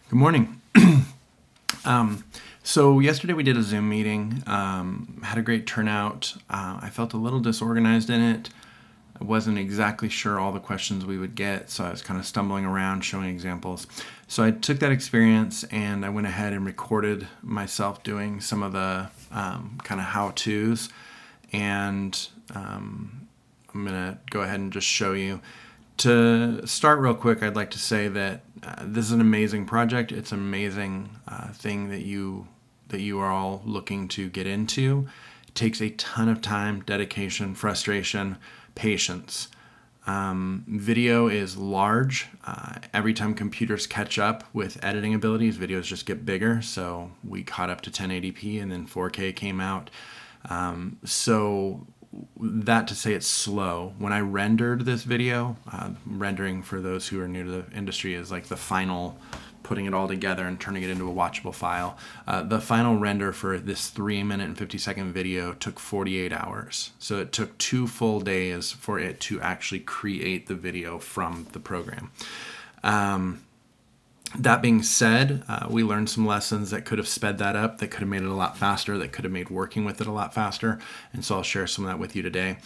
Good morning. So yesterday we did a Zoom meeting, had a great turnout. I felt a little disorganized in it. I wasn't exactly sure all the questions we would get, so I was kind of stumbling around showing examples. So I took that experience and I went ahead and recorded myself doing some of the kind of how-tos, and I'm going to go ahead and just show you. To start real quick, I'd like to say that this is an amazing project. It's an amazing thing that you are all looking to get into. It takes a ton of time, dedication, frustration, patience. Video is large. Every time computers catch up with editing abilities, videos just get bigger. So we caught up to 1080p and then 4K came out. So that to say it's slow. When I rendered this video, rendering for those who are new to the industry is like the final putting it all together and turning it into a watchable file. The final render for this 3-minute and 50-second video took 48 hours. So it took 2 full days for it to actually create the video from the program. That being said, we learned some lessons that could have sped that up, that could have made it a lot faster, that could have made working with it a lot faster. And so I'll share some of that with you today.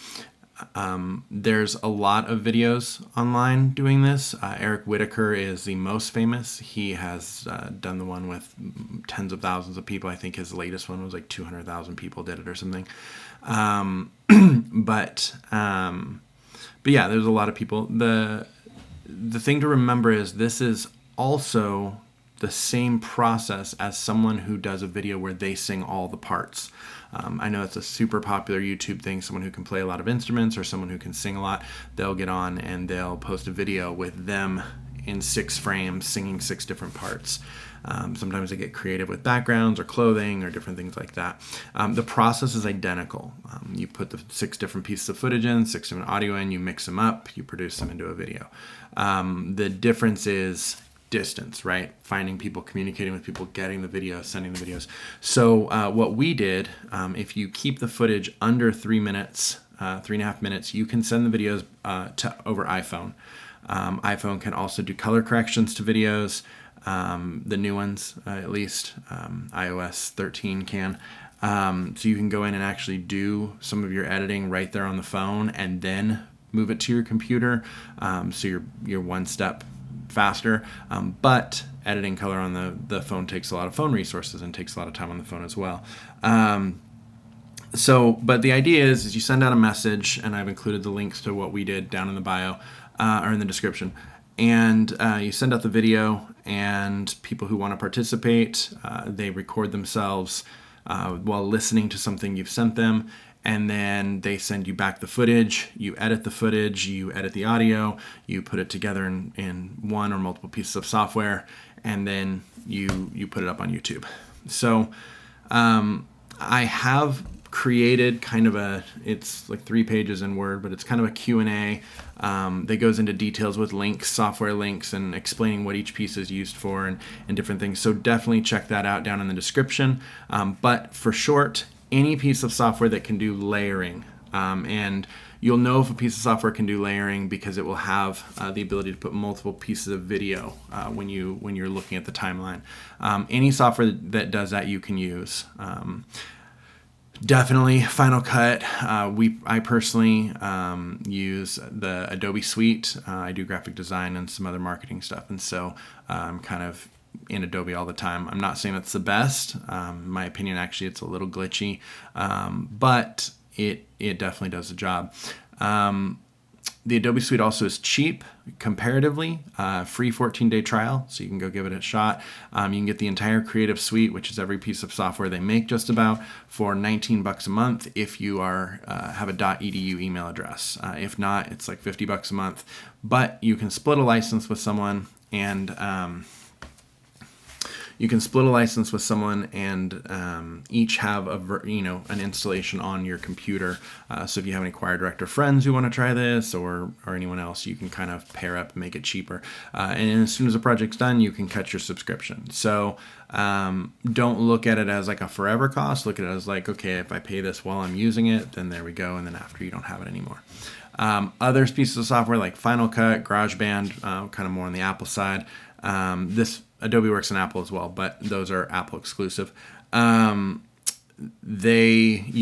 There's a lot of videos online doing this. Eric Whitaker is the most famous. He has done the one with tens of thousands of people. I think his latest one was like 200,000 people did it or something. But yeah, there's a lot of people. The thing to remember is this is also the same process as someone who does a video where they sing all the parts. I know it's a super popular YouTube thing. Someone who can play a lot of instruments or someone who can sing a lot, they'll get on and they'll post a video with them in 6 frames singing 6 different parts. Sometimes they get creative with backgrounds or clothing or different things like that. The process is identical. You put the 6 different pieces of footage in, 6 different audio in, you mix them up, you produce them into a video. The difference is distance, right? Finding people, communicating with people, getting the video, sending the videos. So what we did, if you keep the footage under 3 minutes, 3.5 minutes, you can send the videos over iPhone. iPhone can also do color corrections to videos. The new ones, at least, iOS 13 can. So you can go in and actually do some of your editing right there on the phone and then move it to your computer. So you're one step faster, but editing color on the phone takes a lot of phone resources and takes a lot of time on the phone as well. But the idea is you send out a message, and I've included the links to what we did down in the bio or in the description, and you send out the video, and people who want to participate, they record themselves while listening to something you've sent them. And then they send you back the footage, you edit the footage, you edit the audio, you put it together in one or multiple pieces of software, and then you put it up on YouTube. So I have created kind of it's like 3 pages in Word, but it's kind of a Q&A that goes into details with links, software links, and explaining what each piece is used for and different things. So definitely check that out down in the description. But for short, any piece of software that can do layering, and you'll know if a piece of software can do layering because it will have the ability to put multiple pieces of video when you're looking at the timeline. Any software that does that you can use. Definitely Final Cut. I personally use the Adobe Suite. I do graphic design and some other marketing stuff, and so I'm kind of in Adobe all the time. I'm not saying it's the best. In my opinion, actually, it's a little glitchy, but it definitely does the job. The Adobe Suite also is cheap comparatively, free 14-day trial, so you can go give it a shot. You can get the entire Creative Suite, which is every piece of software they make just about, for $19 a month if you have a .edu email address. If not, it's like $50 a month. But you can split a license with someone and each have an installation on your computer. So if you have any choir director friends who want to try this, or anyone else, you can kind of pair up and make it cheaper. And as soon as the project's done, you can cut your subscription. So don't look at it as like a forever cost. Look at it as like, okay, if I pay this while I'm using it, then there we go. And then after, you don't have it anymore. Other pieces of software like Final Cut, GarageBand, kind of more on the Apple side. This Adobe works on Apple as well, but those are Apple exclusive. You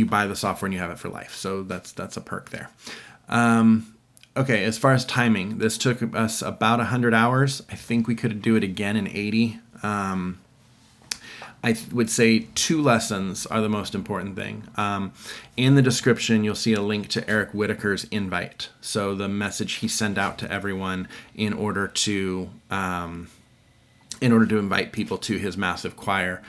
buy the software and you have it for life. So that's a perk there. Okay, as far as timing, this took us about 100 hours. I think we could do it again in 80. I would say 2 lessons are the most important thing. In the description, you'll see a link to Eric Whitaker's invite. So the message he sent out to everyone in order to invite people to his massive choir.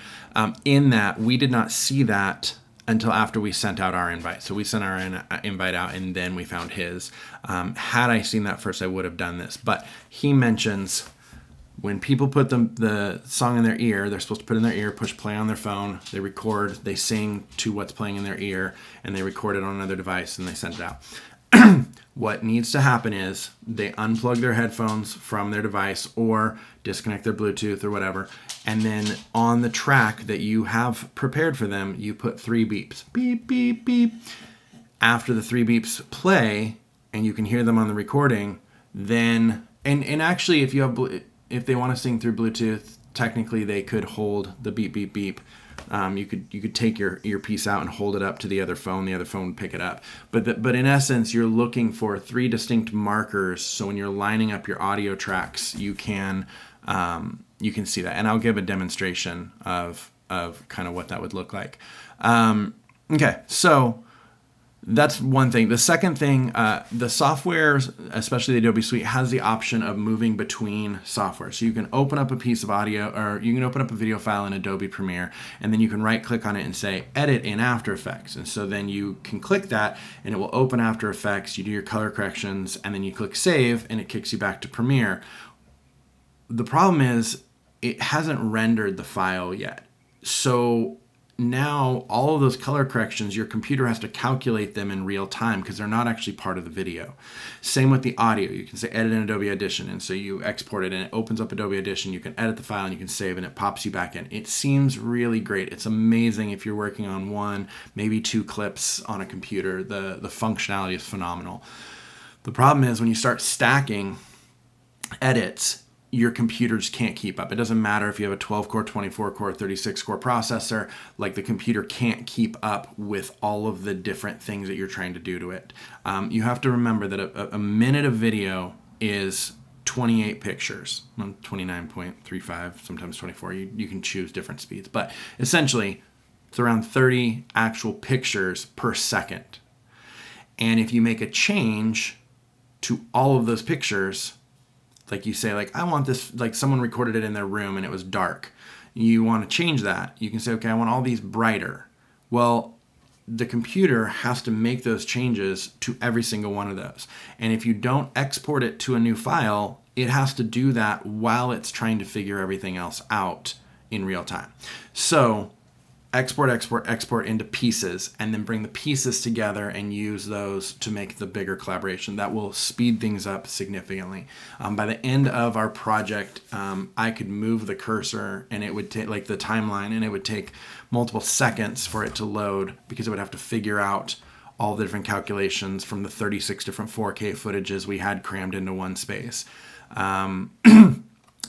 In that, we did not see that until after we sent out our invite. So we sent our invite out and then we found his. Had I seen that first, I would have done this. But he mentions when people put the song in their ear, they're supposed to put it in their ear, push play on their phone, they record, they sing to what's playing in their ear, and they record it on another device and they send it out. What needs to happen is they unplug their headphones from their device or disconnect their Bluetooth or whatever. And then on the track that you have prepared for them, you put 3 beeps. Beep, beep, beep. After the 3 beeps play and you can hear them on the recording, then, and actually if they want to sing through Bluetooth, technically they could hold the beep, beep, beep. You could take your earpiece out and hold it up to the other phone. The other phone would pick it up. But in essence, you're looking for 3 distinct markers. So when you're lining up your audio tracks, you can see that. And I'll give a demonstration of kind of what that would look like. Okay, so that's one thing. The second thing, the software, especially the Adobe Suite, has the option of moving between software. So you can open up a piece of audio, or you can open up a video file in Adobe Premiere, and then you can right click on it and say edit in After Effects. And so then you can click that and it will open After Effects, you do your color corrections, and then you click save and it kicks you back to Premiere. The problem is it hasn't rendered the file yet. So now all of those color corrections, your computer has to calculate them in real time because they're not actually part of the video. Same with the audio. You can say edit in Adobe Audition, and so you export it and it opens up Adobe Audition. You can edit the file and you can save and it pops you back in. It seems really great. It's amazing if you're working on 1, maybe 2 clips on a computer. The functionality is phenomenal. The problem is when you start stacking edits, your computer just can't keep up. It doesn't matter if you have a 12-core, 24-core, 36-core processor. Like, the computer can't keep up with all of the different things that you're trying to do to it. You have to remember that a minute of video is 28 pictures, 29.35, sometimes 24. You can choose different speeds. But essentially, it's around 30 actual pictures per second. And if you make a change to all of those pictures, like you say, like, I want this, like someone recorded it in their room and it was dark. You want to change that. You can say, okay, I want all these brighter. Well, the computer has to make those changes to every single one of those. And if you don't export it to a new file, it has to do that while it's trying to figure everything else out in real time. So export into pieces, and then bring the pieces together and use those to make the bigger collaboration. That will speed things up significantly. By the end of our project, I could move the cursor and it would take, like, the timeline, and it would take multiple seconds for it to load because it would have to figure out all the different calculations from the 36 different 4K footages we had crammed into one space.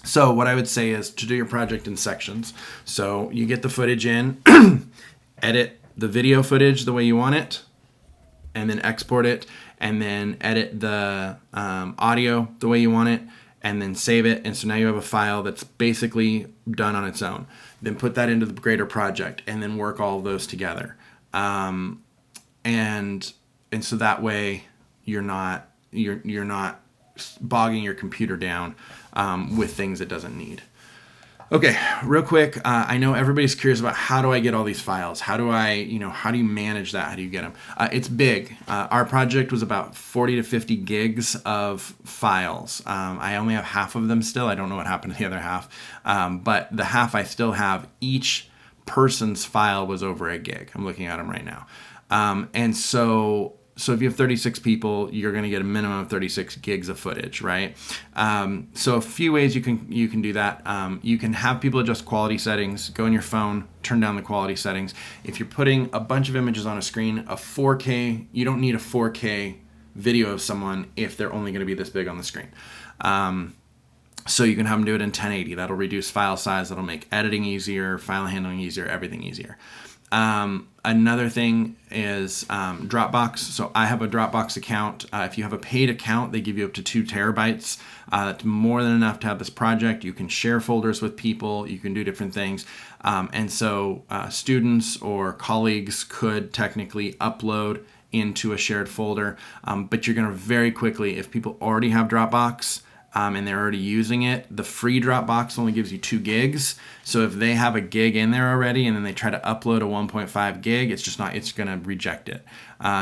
So what I would say is to do your project in sections. So you get the footage in, edit the video footage the way you want it, and then export it, and then edit the audio the way you want it, and then save it. And so now you have a file that's basically done on its own. Then put that into the greater project, and then work all of those together. And so that way you're not bogging your computer down with things it doesn't need. Okay, real quick, I know everybody's curious about how do I get all these files? How do you manage that? How do you get them? It's big. Our project was about 40 to 50 gigs of files. I only have half of them still. I don't know what happened to the other half. But the half I still have, each person's file was over a gig. I'm looking at them right now. And so if you have 36 people, you're going to get a minimum of 36 gigs of footage, right? So a few ways you can do that. You can have people adjust quality settings. Go in your phone, turn down the quality settings. If you're putting a bunch of images on a screen, you don't need a 4K video of someone if they're only going to be this big on the screen. So you can have them do it in 1080. That'll reduce file size. That'll make editing easier, file handling easier, everything easier. Another thing is Dropbox. So I have a Dropbox account. If you have a paid account, they give you up to 2 terabytes. That's more than enough to have this project. You can share folders with people. You can do different things. And so students or colleagues could technically upload into a shared folder. But you're going to very quickly, if people already have Dropbox, and they're already using it, the free Dropbox only gives you 2 gigs. So if they have a gig in there already and then they try to upload a 1.5 gig, it's going to reject it.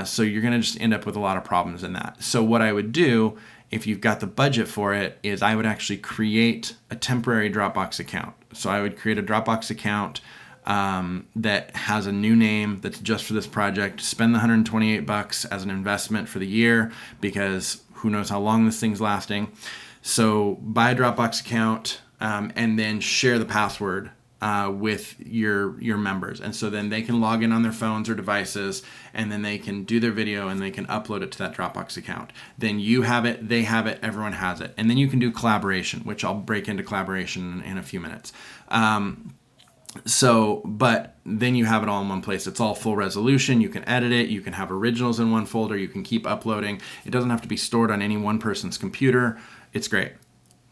So you're going to just end up with a lot of problems in that. So what I would do, if you've got the budget for it, is I would actually create a temporary Dropbox account. So I would create a Dropbox account that has a new name that's just for this project. Spend the $128 as an investment for the year, because who knows how long this thing's lasting. So buy a Dropbox account and then share the password with your members. And so then they can log in on their phones or devices, and then they can do their video and they can upload it to that Dropbox account. Then you have it, they have it, everyone has it. And then you can do collaboration, which I'll break into collaboration in a few minutes. But then you have it all in one place. It's all full resolution. You can edit it. You can have originals in one folder. You can keep uploading. It doesn't have to be stored on any one person's computer. It's great.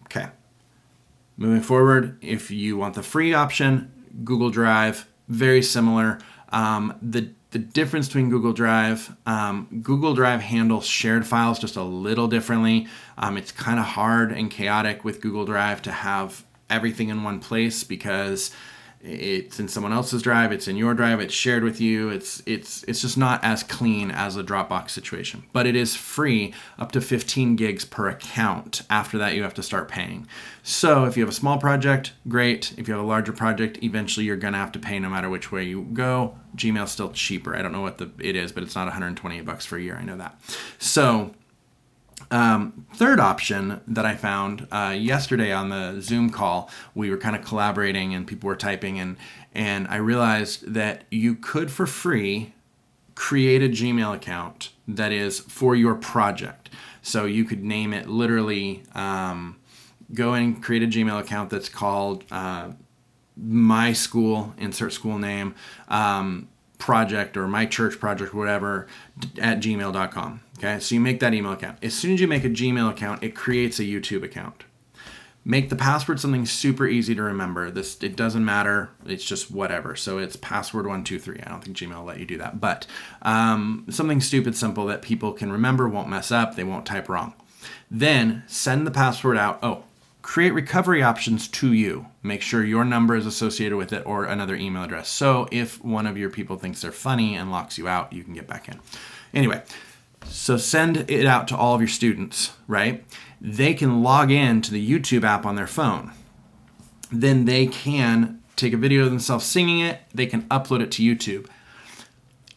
Okay. Moving forward, if you want the free option, Google Drive, very similar. The difference between Google Drive handles shared files just a little differently. It's kind of hard and chaotic with Google Drive to have everything in one place, because it's in someone else's drive, it's in your drive, it's shared with you. It's just not as clean as a Dropbox situation. But it is free up to 15 gigs per account. After that, you have to start paying. So if you have a small project, great. If you have a larger project, eventually you're gonna have to pay no matter which way you go. Gmail's still cheaper. I don't know what it is, but it's not $128 for a year. I know that. So third option that I found yesterday on the Zoom call, we were kind of collaborating and people were typing, and I realized that you could, for free, create a Gmail account that is for your project. So you could name it literally, go and create a Gmail account that's called my school, insert school name, project, or my church project, whatever, at gmail.com. Okay, so you make that email account. As soon as you make a Gmail account, it creates a YouTube account. Make the password something super easy to remember. It doesn't matter. It's just whatever. So it's password 123. I don't think Gmail will let you do that, but something stupid simple that people can remember, won't mess up, they won't type wrong. Then send the password out. Create recovery options to you. Make sure your number is associated with it or another email address. So if one of your people thinks they're funny and locks you out, you can get back in. Anyway, so send it out to all of your students, right? They can log in to the YouTube app on their phone. Then they can take a video of themselves singing it. They can upload it to YouTube.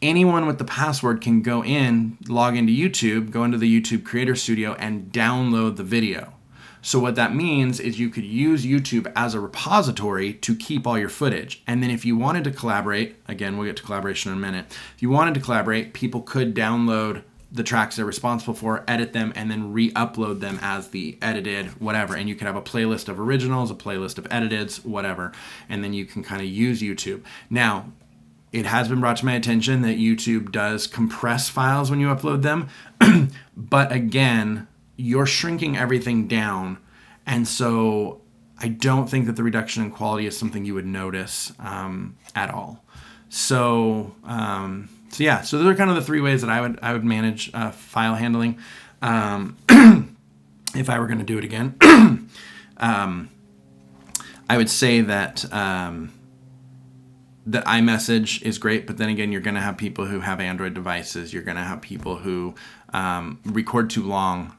Anyone with the password can go in, log into YouTube, go into the YouTube Creator Studio, and download the video. So what that means is you could use YouTube as a repository to keep all your footage. And then if you wanted to collaborate, again, we'll get to collaboration in a minute. If you wanted to collaborate, people could download the tracks they're responsible for, edit them, and then re-upload them as the edited whatever. And you could have a playlist of originals, a playlist of editeds, whatever. And then you can kind of use YouTube. Now, it has been brought to my attention that YouTube does compress files when you upload them. But again, you're shrinking everything down. And so I don't think that the reduction in quality is something you would notice at all. So those are kind of the 3 ways that I would manage file handling if I were going to do it again. I would say that that iMessage is great, but then again, you're going to have people who have Android devices. You're going to have people who record too long.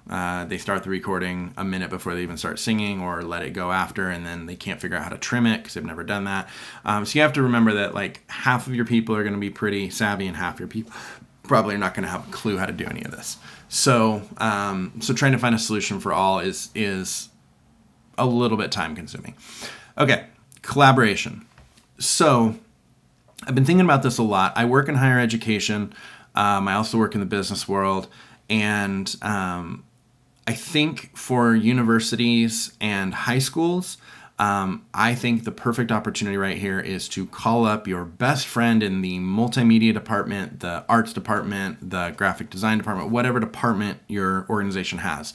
They start the recording a minute before they even start singing, or let it go after, and then they can't figure out how to trim it because they've never done that. So you have to remember that like half of your people are going to be pretty savvy, and half your people probably are not going to have a clue how to do any of this. So trying to find a solution for all is a little bit time consuming. Okay, collaboration. So I've been thinking about this a lot. I work in higher education. I also work in the business world. And I I think for universities and high schools, I think the perfect opportunity right here is to call up your best friend in the multimedia department, the arts department, the graphic design department, whatever department your organization has.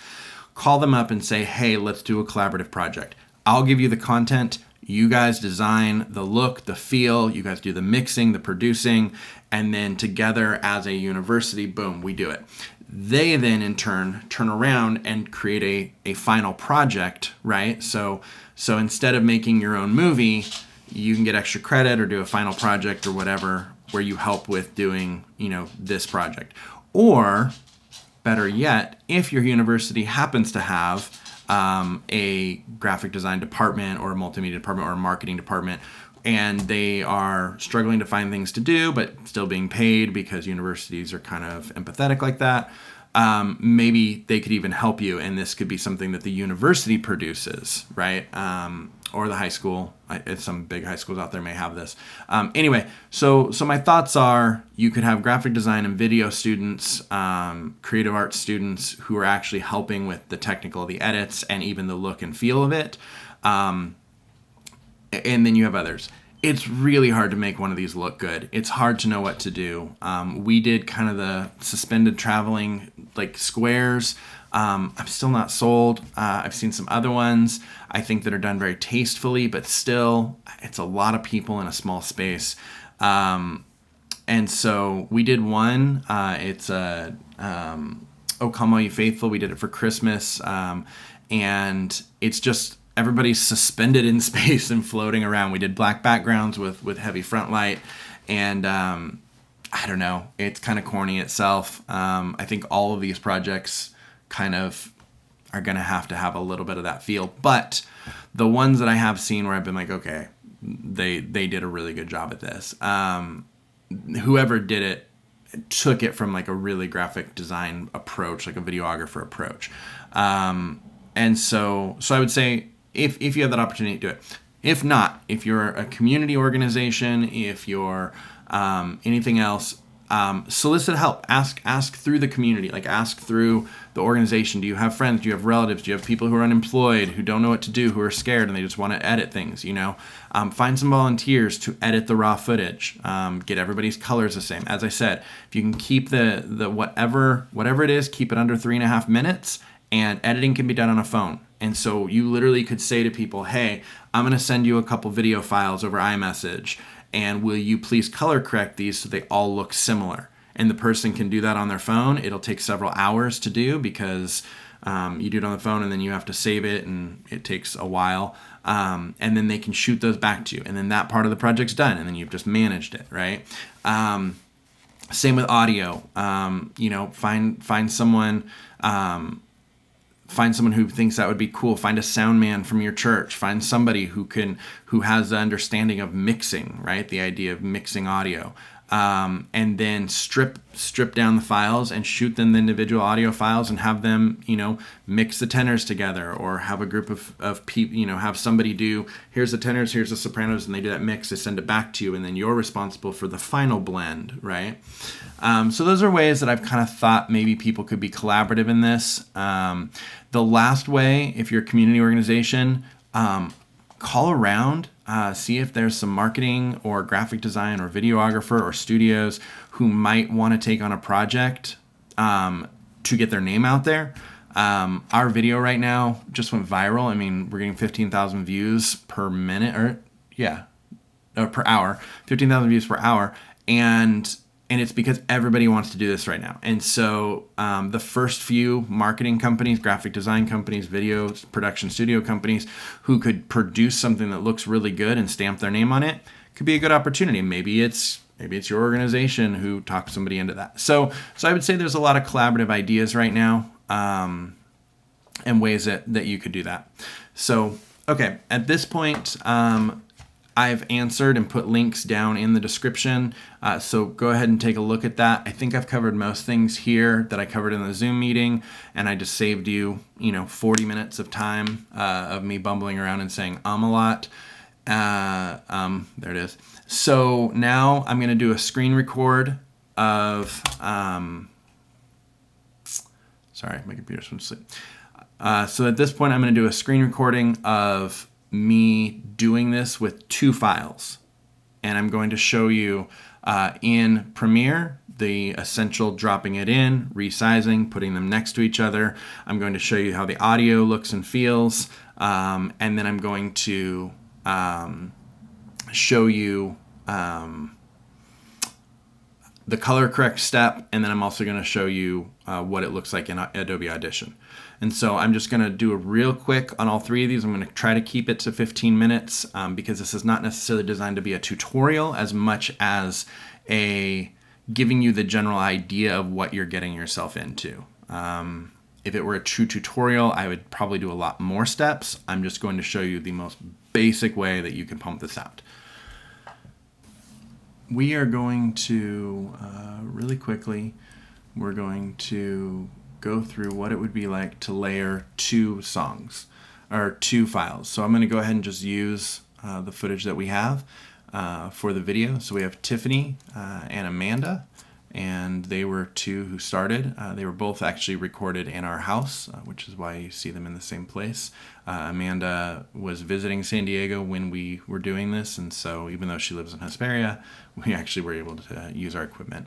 Call them up and say, hey, let's do a collaborative project. I'll give you the content. You guys design the look, the feel. You guys do the mixing, the producing. And then together as a university, boom, we do it. They then in turn around and create a final project, right? So instead of making your own movie, you can get extra credit or do a final project or whatever where you help with doing, this project. Or better yet, if your university happens to have a graphic design department or a multimedia department or a marketing department, and they are struggling to find things to do, but still being paid because universities are kind of empathetic like that. Maybe they could even help you, and this could be something that the university produces, right? Or the high school. Some big high schools out there may have this. Anyway, so my thoughts are you could have graphic design and video students, creative arts students who are actually helping with the technical, the edits, and even the look and feel of it. And then you have others. It's really hard to make one of these look good. It's hard to know what to do. We did kind of the suspended traveling like squares. I'm still not sold. I've seen some other ones I think that are done very tastefully, but still it's a lot of people in a small space. And so we did one. It's a O Come All You Faithful. We did it for Christmas. And it's just everybody's suspended in space and floating around. We did black backgrounds with heavy front light. And I don't know. It's kind of corny itself. I think all of these projects kind of are going to have a little bit of that feel. But the ones that I have seen where I've been like, okay, they did a really good job at this. Whoever did it took it from like a really graphic design approach, like a videographer approach. And so I would say if you have that opportunity, do it. If not, if you're a community organization, if you're anything else, solicit help. Ask through the community, like ask through the organization. Do you have friends? Do you have relatives? Do you have people who are unemployed, who don't know what to do, who are scared and they just want to edit things, Find some volunteers to edit the raw footage. Get everybody's colors the same. As I said, if you can keep the whatever it is, keep it under 3.5 minutes, and editing can be done on a phone. And so you literally could say to people, hey, I'm going to send you a couple video files over iMessage, and will you please color correct these so they all look similar? And the person can do that on their phone. It'll take several hours to do because you do it on the phone and then you have to save it and it takes a while. And then they can shoot those back to you. And then that part of the project's done and then you've just managed it, right? Same with audio. Find someone... Find someone who thinks that would be cool. Find a sound man from your church. Find somebody who has the understanding of mixing, right? The idea of mixing audio. And then strip down the files and shoot them the individual audio files and have them, mix the tenors together, or have a group of people, have somebody do, here's the tenors, here's the sopranos, and they do that mix, they send it back to you, and then you're responsible for the final blend, right? So those are ways that I've kind of thought maybe people could be collaborative in this. The last way, if you're a community organization, call around, see if there's some marketing or graphic design or videographer or studios who might want to take on a project to get their name out there. Our video right now just went viral. I mean, we're getting 15,000 views per minute, per hour, 15,000 views per hour. And it's because everybody wants to do this right now. And so the first few marketing companies, graphic design companies, video production studio companies who could produce something that looks really good and stamp their name on it could be a good opportunity. Maybe it's your organization who talks somebody into that. So I would say there's a lot of collaborative ideas right now and ways that you could do that. So, okay, at this point, I've answered and put links down in the description, so go ahead and take a look at that. I think I've covered most things here that I covered in the Zoom meeting, and I just saved you, 40 minutes of time of me bumbling around and saying a lot. There it is. So now I'm going to do a screen record of... sorry, my computer's went to sleep. So at this point, I'm going to do a screen recording of me doing this with 2 files. And I'm going to show you in Premiere the essential dropping it in, resizing, putting them next to each other. I'm going to show you how the audio looks and feels. And then I'm going to show you the color correct step, and then I'm also going to show you what it looks like in Adobe Audition. And so I'm just going to do a real quick on all 3 of these. I'm going to try to keep it to 15 minutes because this is not necessarily designed to be a tutorial as much as a giving you the general idea of what you're getting yourself into. If it were a true tutorial, I would probably do a lot more steps. I'm just going to show you the most basic way that you can pump this out. We are going to, really quickly, we're going to go through what it would be like to layer 2 songs, or 2 files. So I'm going to go ahead and just use the footage that we have for the video. So we have Tiffany and Amanda, and they were 2 who started. They were both actually recorded in our house, which is why you see them in the same place. Amanda was visiting San Diego when we were doing this, and so even though she lives in Hesperia, we actually were able to use our equipment.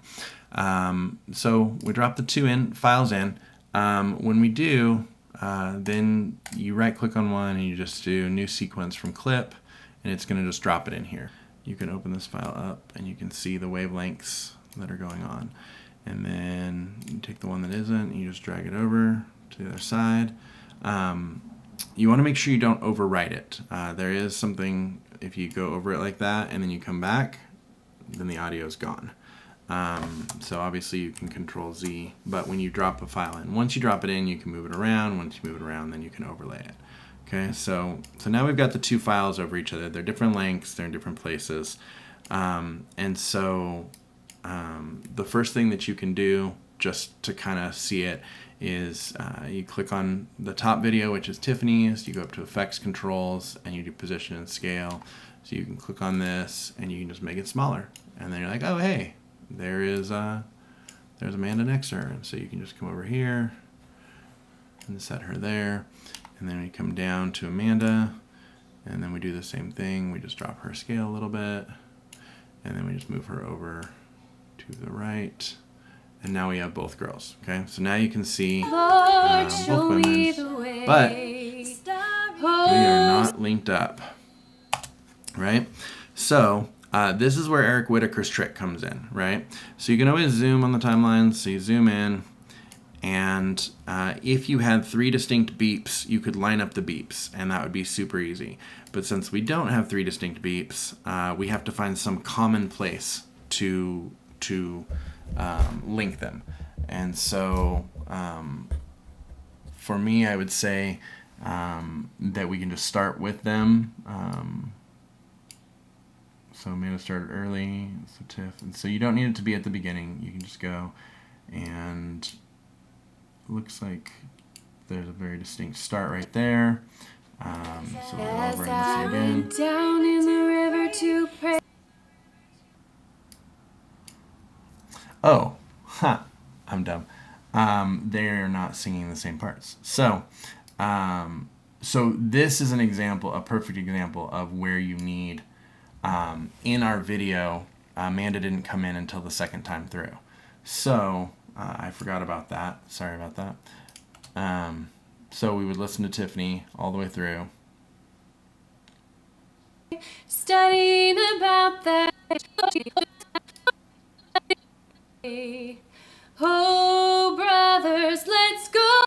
So we drop the 2 files in. When we do, then you right click on one and you just do new sequence from clip, and it's going to just drop it in here. You can open this file up and you can see the wavelengths that are going on. And then you take the one that isn't and you just drag it over to the other side. You want to make sure you don't overwrite it. There is something, if you go over it like that and then you come back, then the audio is gone. So obviously you can Control Z, but when you drop a file in, once you drop it in, you can move it around. Once you move it around, then you can overlay it. Okay, so now we've got the 2 files over each other. They're different lengths, they're in different places. And so the first thing that you can do, just to kind of see it, is you click on the top video, which is Tiffany's. You go up to Effects Controls, and you do Position and Scale. So you can click on this, and you can just make it smaller. And then you're like, oh, hey, there's Amanda next to her. And so you can just come over here and set her there. And then we come down to Amanda, and then we do the same thing. We just drop her scale a little bit, and then we just move her over to the right. And now we have both girls. Okay, so now you can see both women, but we are not linked up, right? So this is where Eric Whitaker's trick comes in, right? So you can always zoom on the timeline. So you zoom in, and if you had 3 distinct beeps, you could line up the beeps, and that would be super easy. But since we don't have 3 distinct beeps, we have to find some common place to link them. And so for me, I would say that we can just start with them. So Amanda started early, so Tiff. And so you don't need it to be at the beginning. You can just go, and looks like there's a very distinct start right there. So we'll go over and see again. Down in the river to pray. Oh, I'm dumb. They're not singing the same parts. So this is an example, a perfect example of where you need, in our video, Amanda didn't come in until the 2nd time through. So I forgot about that. Sorry about that. So we would listen to Tiffany all the way through. Studying about that. Oh, brothers, let's go.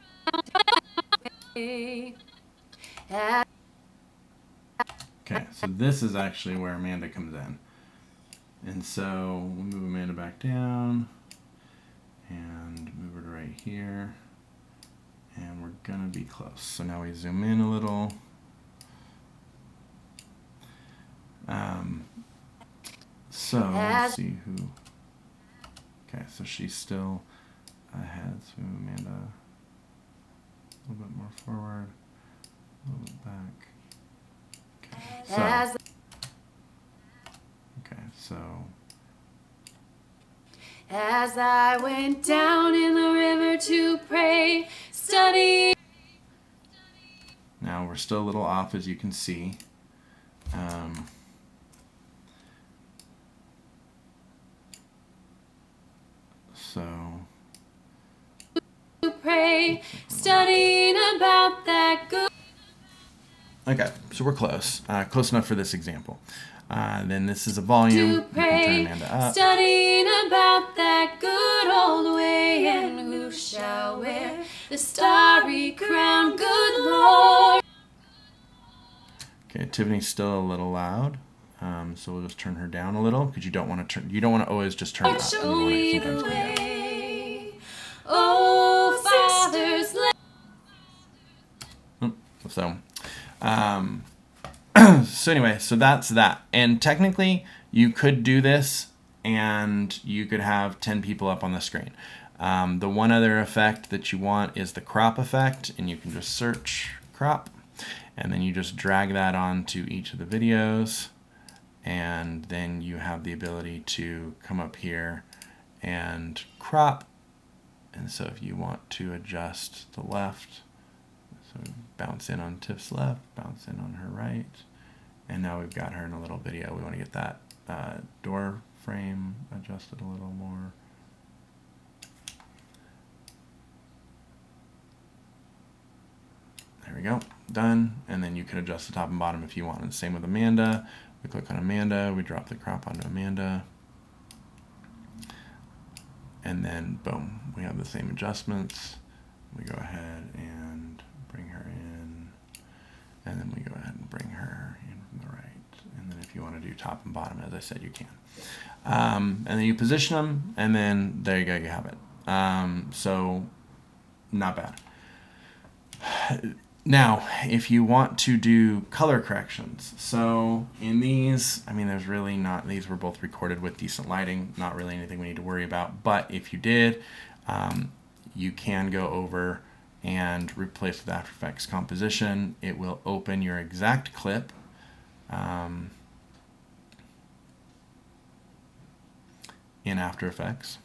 Okay, so this is actually where Amanda comes in. And so we'll move Amanda back down and move her to right here. And we're gonna be close. So now we zoom in a little. So let's see who. Okay, so she's still ahead. So Amanda a little bit more forward, a little bit back. Okay, so. As I went down in the river to pray, study. we're still a little off, as you can see. So pray, studying about that good. Okay, so we're close. Close enough for this example. Then this is a volume. To You can pray, turn Amanda up. studying about that good old way, and who shall wear the starry crown, good Lord. Okay, Tiffany's still a little loud, so we'll just turn her down a little because you don't want to turn. You don't want to always just turn it up. Show You want me to the sometimes turn it down. way. Oh, fathers, So, so anyway, so that's that. And technically, you could do this, and you could have 10 people up on the screen. The one other effect that you want is the crop effect, and you can just search crop, and then you just drag that onto each of the videos, and then you have the ability to come up here and crop. And so if you want to adjust the left, so bounce in on Tiff's left, bounce in on her right, and now we've got her in a little video. We want to get that door frame adjusted a little more. There we go, done. And then you can adjust the top and bottom if you want. And same with Amanda. We click on Amanda, we drop the crop onto Amanda, and then boom, we have the same adjustments. We go ahead and bring her in, and then we go ahead and bring her in from the right. And then if you want to do top and bottom, as I said, you can. And then you position them, and then there you go, you have it. So not bad. Now, if you want to do color corrections, so in these, I mean, there's really not, these were both recorded with decent lighting, not really anything we need to worry about. But if you did, you can go over and replace with After Effects composition. It will open your exact clip. In After Effects.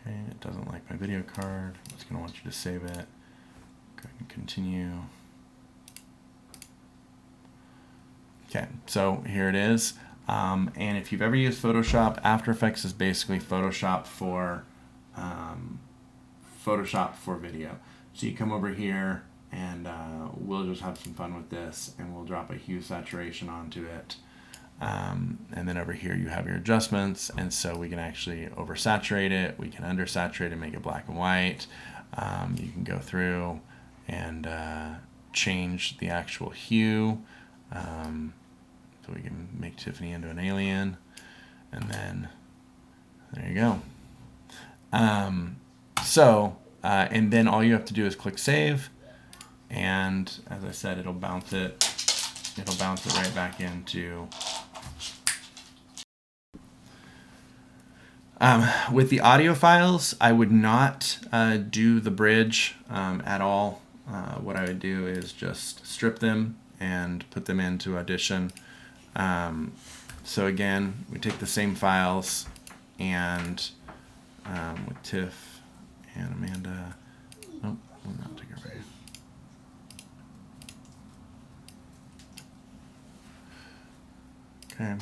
Okay, it doesn't like my video card. It's going to want you to save it. Go ahead and continue. Okay, so here it is. And if you've ever used Photoshop, After Effects is basically Photoshop for video. So you come over here, and we'll just have some fun with this, and we'll drop a hue saturation onto it. And then over here you have your adjustments, and so we can actually oversaturate it, we can undersaturate it, make it black and white. You can go through and change the actual hue. So we can make Tiffany into an alien, and then there you go. And then all you have to do is click save, and as I said, it'll bounce it right back into. With the audio files, I would not do the bridge at all. What I would do is just strip them and put them into Audition. So again, we take the same files, and with Tiff and Amanda, oh, we'll not take it right. Okay.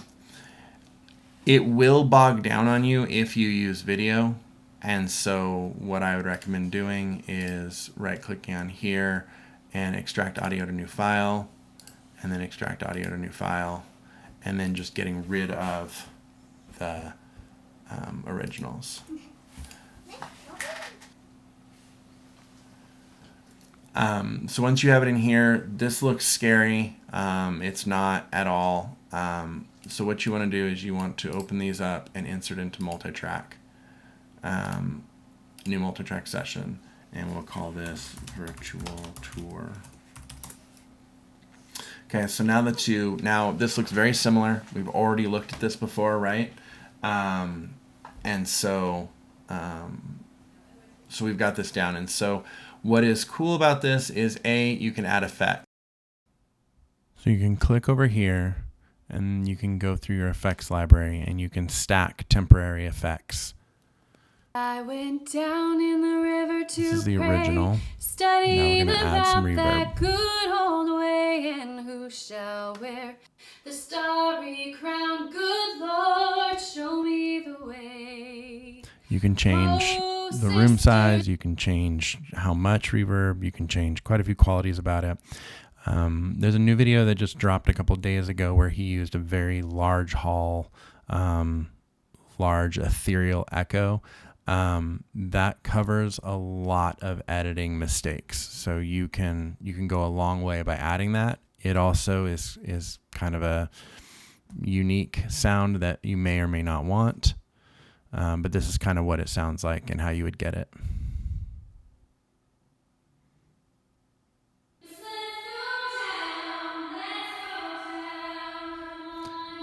It will bog down on you if you use video, and so what I would recommend doing is right-clicking on here and extract audio to new file, and then extract audio to new file, and then just getting rid of the originals. So once you have it in here, this looks scary. It's not at all. So what you want to do is you want to open these up and insert into multi-track. New multi-track session, and we'll call this virtual tour. Okay, so now this looks very similar. We've already looked at this before, right? And so we've got this down. And so what is cool about this is you can add effects. So you can click over here, and you can go through your effects library and you can stack temporary effects. I went down in the river to This is the pray, original. studying Now we're gonna add some about that reverb. good old way, and who shall wear the starry crown? Good Lord, show me the way. You can change Oh, the room sister. size, you can change how much reverb, you can change quite a few qualities about it. There's a new video that just dropped a couple days ago where he used a very large hall, large ethereal echo. That covers a lot of editing mistakes. So you can go a long way by adding that. It also is kind of a unique sound that you may or may not want. But this is kind of what it sounds like and how you would get it.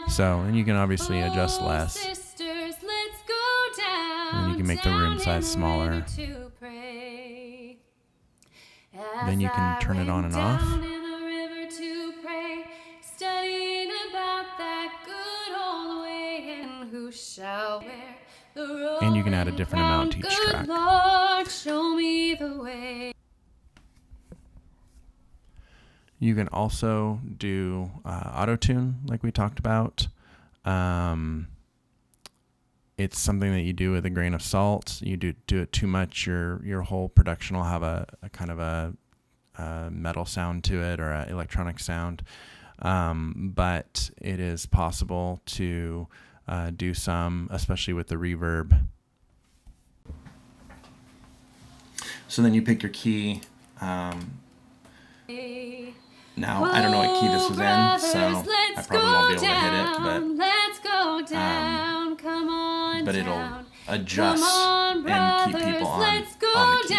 So, and you can obviously adjust less. Sisters, let's go down, And you can make the room size smaller. Then you can turn it on and off. And you can add a different amount to each track. Lord, show me the way. You can also do auto-tune like we talked about. It's something that you do with a grain of salt. You do it too much, your whole production will have a kind of a metal sound to it or an electronic sound. But it is possible to do some, especially with the reverb. So then you pick your key. Now, I don't know what key this was in, so I probably won't be able to hit it, but it'll adjust and keep people on the key.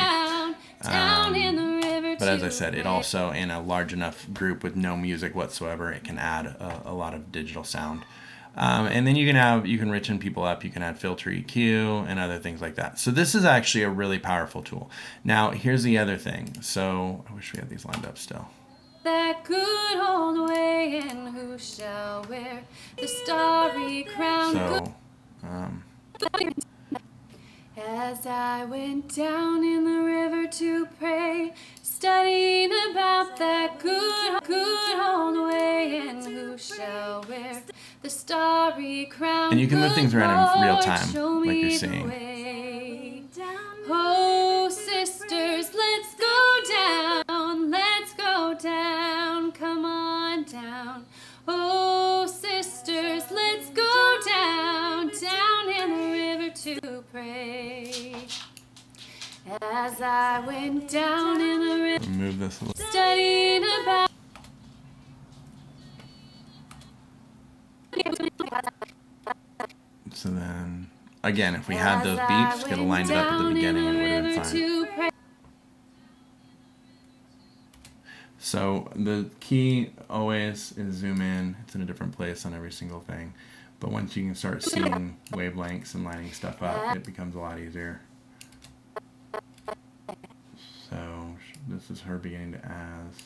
But as I said, it also, in a large enough group with no music whatsoever, it can add a lot of digital sound. And then you can richen people up, you can add filter EQ and other things like that. So this is actually a really powerful tool. Now, here's the other thing. So I wish we had these lined up still. That good old way, and who shall wear the starry crown? So, as I went down in the river to pray, studying about that good old way, and who shall wear the starry crown? And you can move things around in real time, Lord, like you're show seeing. me the way. Oh, sisters, let's go down, let's go down, come on down. Oh, sisters, let's go down, down in the river to pray. As I went down in the river, Move this a little. studying about. So then, again, if we had those beeps, could have lined it up at the beginning and it would have been fine. So the key always is zoom in. It's in a different place on every single thing. But once you can start seeing wavelengths and lining stuff up, it becomes a lot easier. So this is her beginning to as,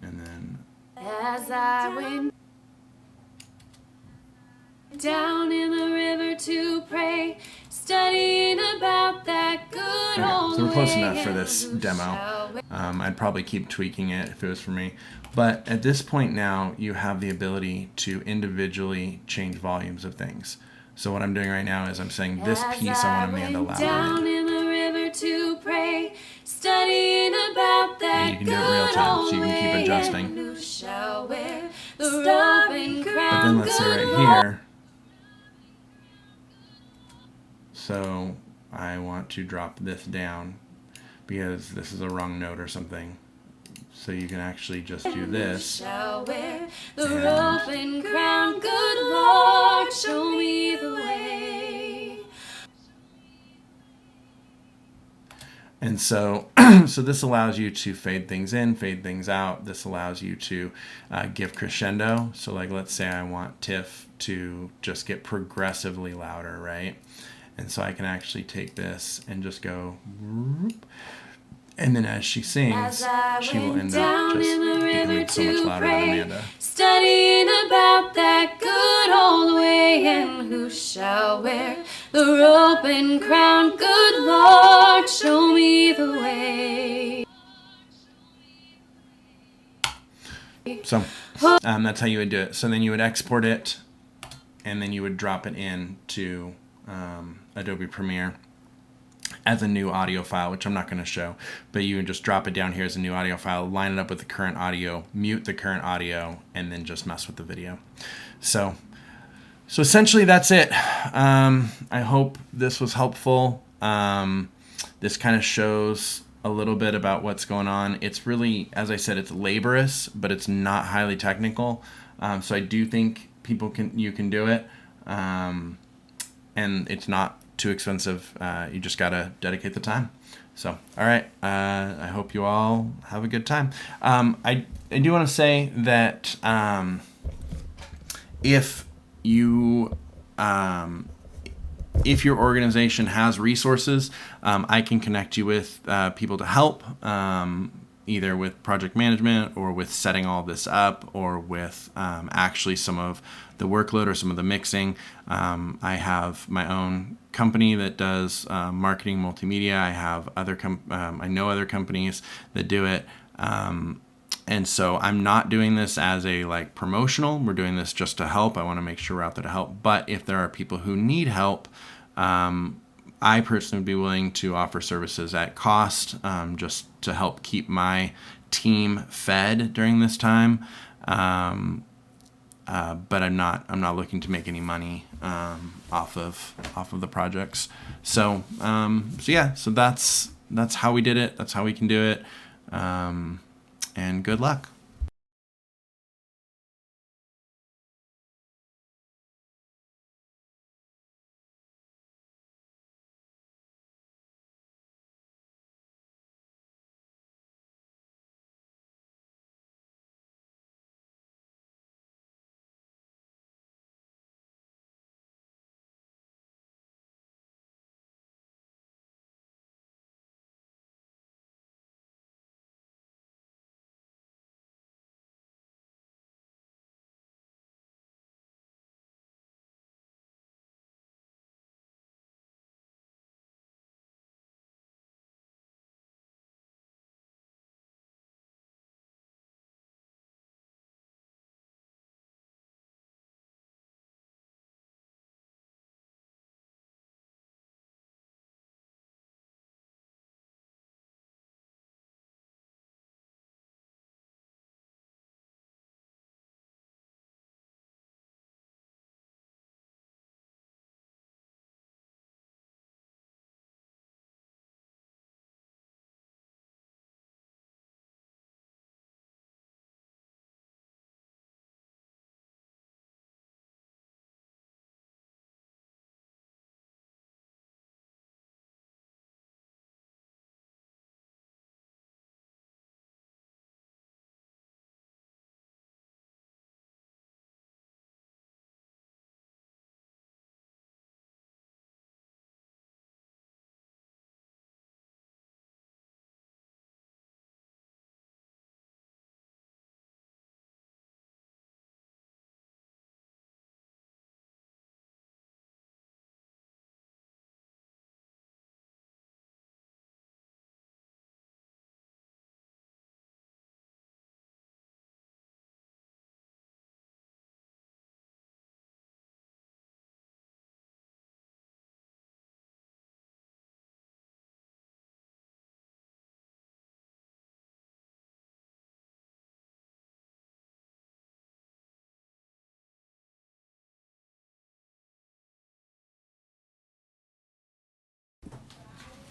and then As I went down in the river to pray, studying about that good old so we're close way, enough for and this who demo. shall wear- I'd probably keep tweaking it if it was for me. But at this point now, you have the ability to individually change volumes of things. So what I'm doing right now is I'm saying this piece I want Amanda louder down in the river to pray, studying about that And you can do it real time, so you can keep good adjusting. and who shall wear the robe and But crown? then let's say Good right Lord. here, so I want to drop this down because this is a wrong note or something. So you can actually just do this. Shall wear the And- robe and crown. Good Lord, show me the way. And so, so this allows you to fade things in, fade things out. This allows you to give crescendo. So like, let's say I want Tiff to just get progressively louder, right? And so I can actually take this and just go, whoop, And then as she sings, she will end up just becoming so much louder than Amanda. Studying about that good old way, and who shall wear the robe and crown? Good Lord, show me the way. So that's how you would do it. So then you would export it, and then you would drop it into Adobe Premiere as a new audio file, which I'm not going to show, but you would just drop it down here as a new audio file, line it up with the current audio, mute the current audio, and then just mess with the video. So essentially that's it. I hope this was helpful. This kind of shows a little bit about what's going on. It's really, as I said, it's laborious, but it's not highly technical. So I do think you can do it. And it's not too expensive. You just gotta dedicate the time. So, all right. I hope you all have a good time. I do want to say that if your organization has resources, I can connect you with people to help, either with project management or with setting all this up, or with actually some of the workload or some of the mixing. I have my own company that does marketing multimedia. I have I know other companies that do it. And so I'm not doing this as a promotional. We're doing this just to help. I want to make sure we're out there to help. But if there are people who need help, I personally would be willing to offer services at cost, just to help keep my team fed during this time. But I'm not looking to make any money off of the projects. So that's how we did it. That's how we can do it. And good luck.